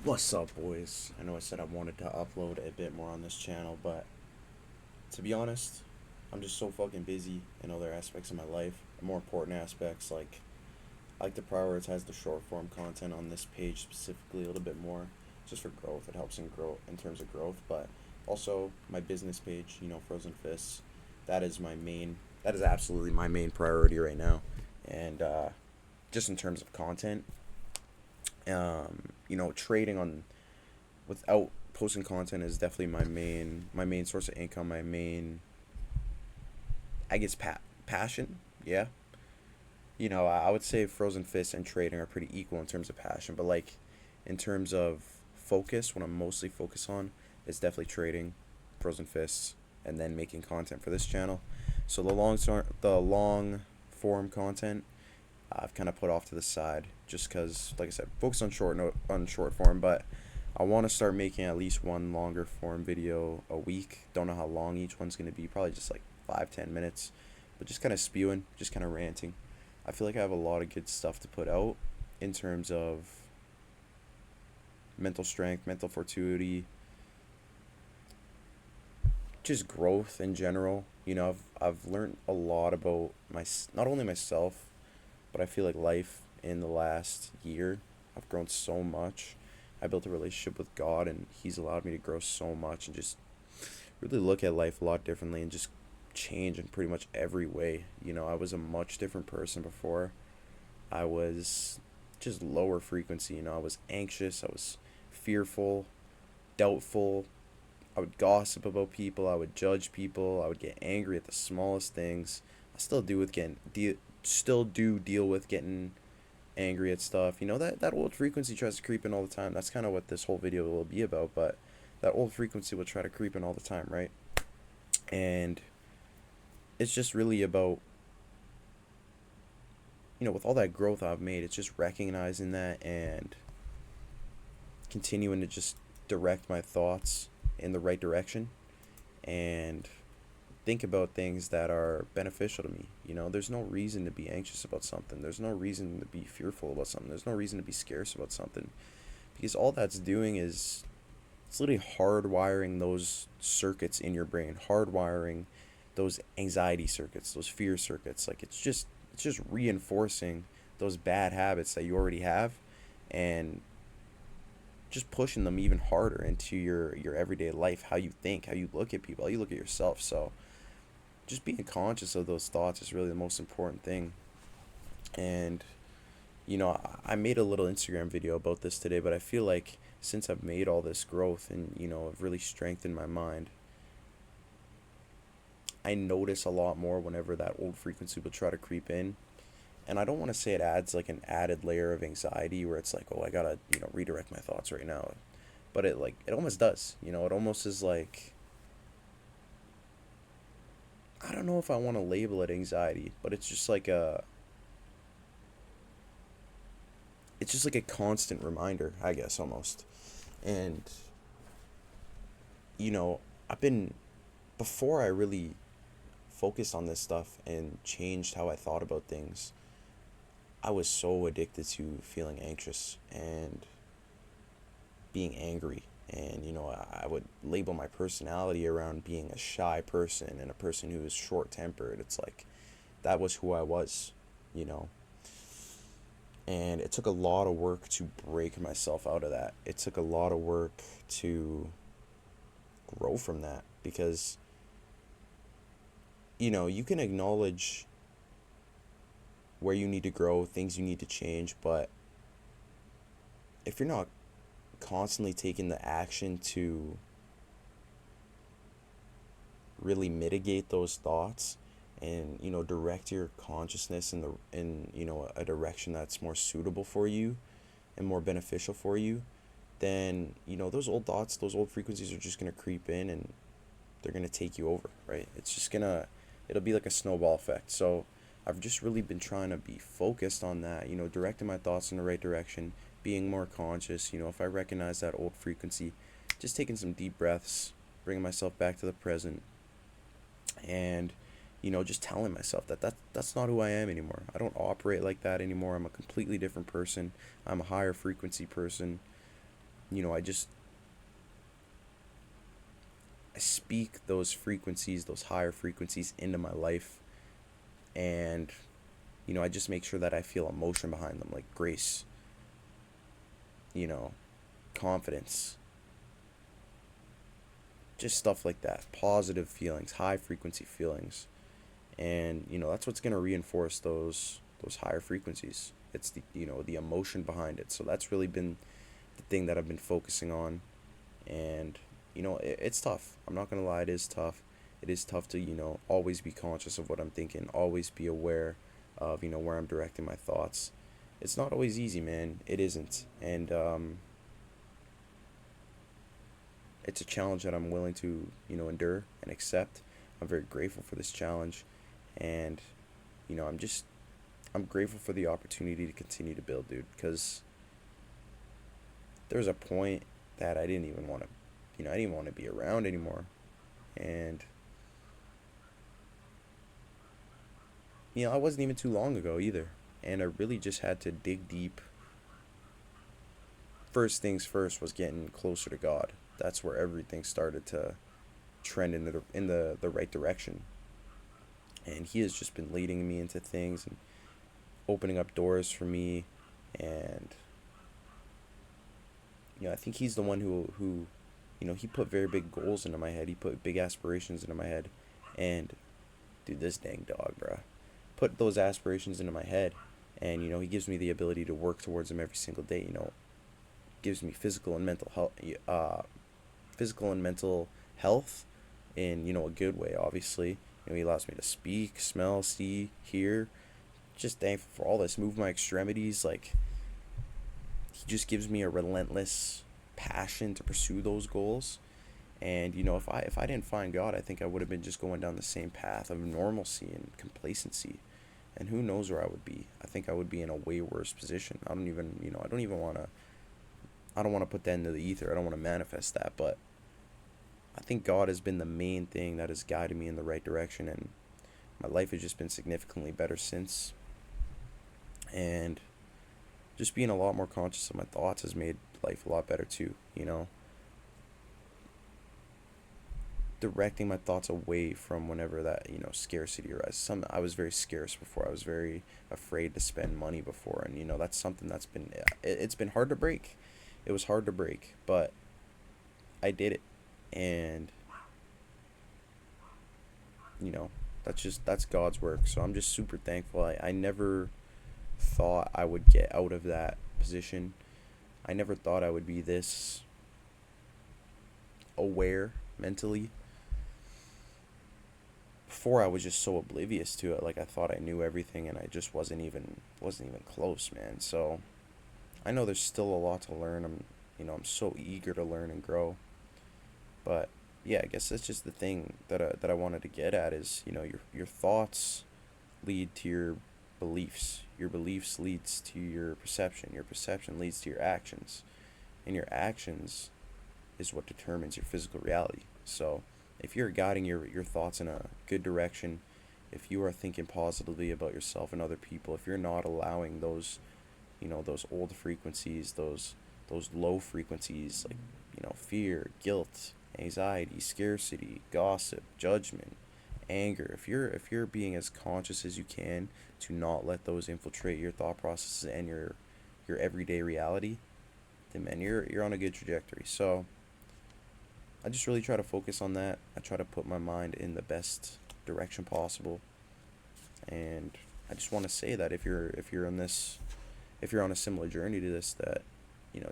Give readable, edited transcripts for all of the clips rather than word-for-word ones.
What's up, boys? I know I said I wanted to upload a bit more on this channel, but to be honest, I'm just so fucking busy in other aspects of my life. More important aspects, like I like to prioritize the short form content on this page specifically a little bit more, just for growth. It helps in growth in terms of growth, but also my business page, Frozen Fists. That is my main. That is absolutely my main priority right now, and just in terms of content, trading on without posting content is definitely my main source of income, my main, I guess, passion. Yeah, I would say Frozen Fists and trading are pretty equal in terms of passion, but like in terms of focus, what I'm mostly focused on is definitely trading, Frozen Fists, and then making content for this channel. So the long form content I've kind of put off to the side just because, like I said, focus on short form. But I want to start making at least one longer form video a week. Don't know how long each one's gonna be. Probably just like 5-10 minutes, but just kind of spewing, just kind of ranting. I feel like I have a lot of good stuff to put out in terms of mental strength, mental fortitude, just growth in general. I've learned a lot about not only myself, but I feel like life in the last year. I've grown so much. I built a relationship with God, and He's allowed me to grow so much and just really look at life a lot differently and just change in pretty much every way. I was a much different person before. I was just lower frequency. I was anxious. I was fearful, doubtful. I would gossip about people. I would judge people. I would get angry at the smallest things. I still do deal with getting angry at stuff. That old frequency tries to creep in all the time. That's kind of what this whole video will be about, but that old frequency will try to creep in all the time, right? And it's just really about, with all that growth I've made, it's just recognizing that and continuing to just direct my thoughts in the right direction and think about things that are beneficial to me. There's no reason to be anxious about something. There's no reason to be fearful about something. There's no reason to be scarce about something. Because all that's doing is it's literally hardwiring those circuits in your brain, hardwiring those anxiety circuits, those fear circuits. Like it's just reinforcing those bad habits that you already have and just pushing them even harder into your everyday life, how you think, how you look at people, how you look at yourself. So just being conscious of those thoughts is really the most important thing. And I made a little Instagram video about this today, but I feel like since I've made all this growth and I've really strengthened my mind, I notice a lot more whenever that old frequency will try to creep in. And I don't want to say it adds like an added layer of anxiety where it's like, oh, I gotta redirect my thoughts right now, but it almost does. It almost is like, I don't know if I want to label it anxiety, but it's just like a constant reminder, I guess, almost. And you know, I've been before I really focused on this stuff and changed how I thought about things. I was so addicted to feeling anxious and being angry. And I would label my personality around being a shy person and a person who is short tempered. It's like that was who I was, you know. And it took a lot of work to break myself out of that. It took a lot of work to grow from that because you can acknowledge where you need to grow, things you need to change, but if you're not constantly taking the action to really mitigate those thoughts and direct your consciousness in a direction that's more suitable for you and more beneficial for you, then those old thoughts, those old frequencies are just going to creep in and they're going to take you over, right? It'll be like a snowball effect. So I've just really been trying to be focused on that, directing my thoughts in the right direction, being more conscious. If I recognize that old frequency, just taking some deep breaths, bringing myself back to the present, and just telling myself that's not who I am anymore. I don't operate like that anymore. I'm a completely different person. I'm a higher frequency person. I just I speak those frequencies, those higher frequencies into my life, and I just make sure that I feel emotion behind them, like grace, you know, confidence, just stuff like that. Positive feelings, high frequency feelings. And that's what's going to reinforce those higher frequencies. It's the emotion behind it. So that's really been the thing that I've been focusing on. And it's tough. I'm not going to lie, it is tough. It is tough to always be conscious of what I'm thinking, always be aware of where I'm directing my thoughts. It's not always easy, man. It isn't. And it's a challenge that I'm willing to endure and accept. I'm very grateful for this challenge, and I'm grateful for the opportunity to continue to build, dude, because there was a point that I didn't even want to I didn't want to be around anymore. And I wasn't even too long ago either, and I really just had to dig deep. First things first was getting closer to God. That's where everything started to trend in the right direction. And he has just been leading me into things and opening up doors for me. And I think he's the one who he put very big goals into my head. He put big aspirations into my head. And dude, this dang dog, bruh, put those aspirations into my head. And he gives me the ability to work towards them every single day. Gives me physical and mental health in a good way. Obviously, he allows me to speak, smell, see, hear. Just thankful for all this. Move my extremities. Like, he just gives me a relentless passion to pursue those goals. And if I didn't find God, I think I would have been just going down the same path of normalcy and complacency. And who knows where I would be? I think I would be in a way worse position. I don't want to put that into the ether. I don't want to manifest that, but I think God has been the main thing that has guided me in the right direction, and my life has just been significantly better since. And just being a lot more conscious of my thoughts has made life a lot better too. Directing my thoughts away from whenever that scarcity arises. I was very scarce before. I was very afraid to spend money before, and that's something that's it's been hard to break. It was hard to break, but I did it, and that's God's work. So I'm just super thankful. I never thought I would get out of that position. I never thought I would be this aware mentally. Before, I was just so oblivious to it. Like, I thought I knew everything, and I just wasn't even close, man. So I know there's still a lot to learn. I'm so eager to learn and grow. But yeah, I guess that's just the thing that I wanted to get at is your thoughts lead to your beliefs. Your beliefs leads to your perception. Your perception leads to your actions, and your actions is what determines your physical reality. So if you're guiding your thoughts in a good direction, if you are thinking positively about yourself and other people, if you're not allowing those old frequencies, those low frequencies, like fear, guilt, anxiety, scarcity, gossip, judgment, anger, if you're being as conscious as you can to not let those infiltrate your thought processes and your everyday reality, then man, you're on a good trajectory. So I just really try to focus on that. I try to put my mind in the best direction possible. And I just want to say that if you're on a similar journey to this, that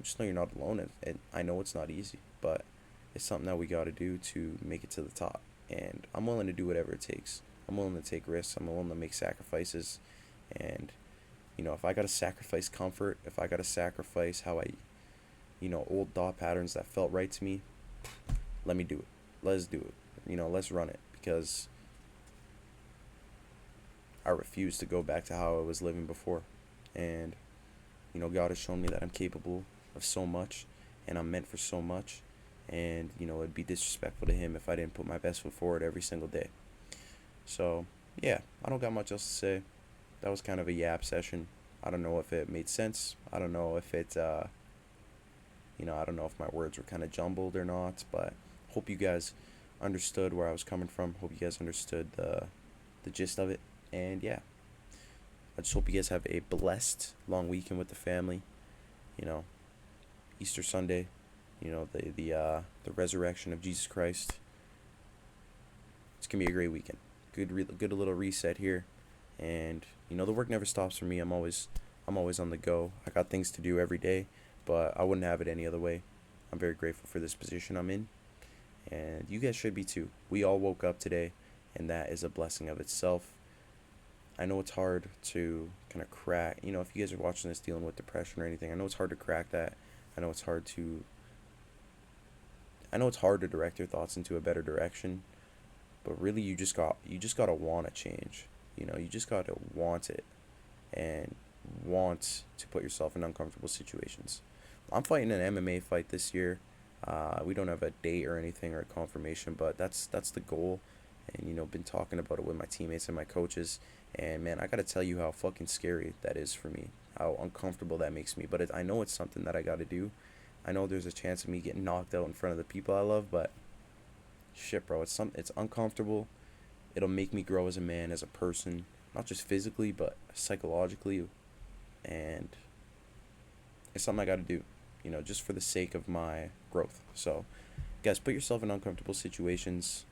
just know you're not alone. And I know it's not easy, but it's something that we got to do to make it to the top. And I'm willing to do whatever it takes. I'm willing to take risks. I'm willing to make sacrifices. And if I got to sacrifice comfort, if I got to sacrifice how old thought patterns that felt right to me, let me do it. Let's do it. Let's run it, because I refuse to go back to how I was living before. And God has shown me that I'm capable of so much, and I'm meant for so much. And it'd be disrespectful to him if I didn't put my best foot forward every single day. So yeah, I don't got much else to say. That was kind of a yap session. I don't know if it made sense. I don't know if it I don't know if my words were kind of jumbled or not, but hope you guys understood where I was coming from. Hope you guys understood the gist of it. And yeah, I just hope you guys have a blessed long weekend with the family. You know, Easter Sunday, the resurrection of Jesus Christ. It's gonna be a great weekend. Good little reset here, and the work never stops for me. I'm always on the go. I got things to do every day, but I wouldn't have it any other way. I'm very grateful for this position I'm in, and you guys should be too. We all woke up today, and that is a blessing of itself. I know it's hard to kind of crack. If you guys are watching this dealing with depression or anything, I know it's hard to crack that. I know it's hard to. I know it's hard to direct your thoughts into a better direction, but really you just gotta want to change. You just gotta want it, and want to put yourself in uncomfortable situations. I'm fighting an MMA fight this year. We don't have a date or anything or a confirmation, but that's the goal. And been talking about it with my teammates and my coaches. And man, I gotta tell you how fucking scary that is for me. How uncomfortable that makes me. But I know it's something that I gotta do. I know there's a chance of me getting knocked out in front of the people I love, but shit, bro, it's uncomfortable. It'll make me grow as a man, as a person, not just physically, but psychologically, and it's something I got to do, just for the sake of my growth. So, guys, put yourself in uncomfortable situations.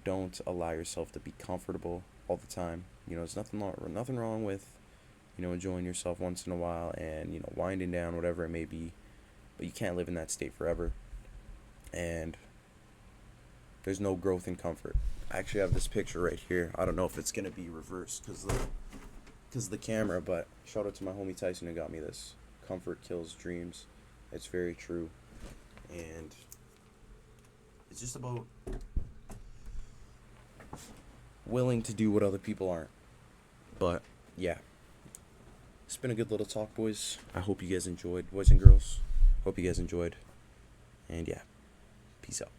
Don't allow yourself to be comfortable all the time. There's nothing wrong with, enjoying yourself once in a while and winding down, whatever it may be. But you can't live in that state forever. And there's no growth in comfort. I actually have this picture right here. I don't know if it's gonna be reversed because the camera, but shout out to my homie Tyson who got me this. Comfort kills dreams. It's very true, and it's just about willing to do what other people aren't. But yeah, it's been a good little talk, boys. I hope you guys enjoyed, boys and girls. Hope you guys enjoyed, and yeah, peace out.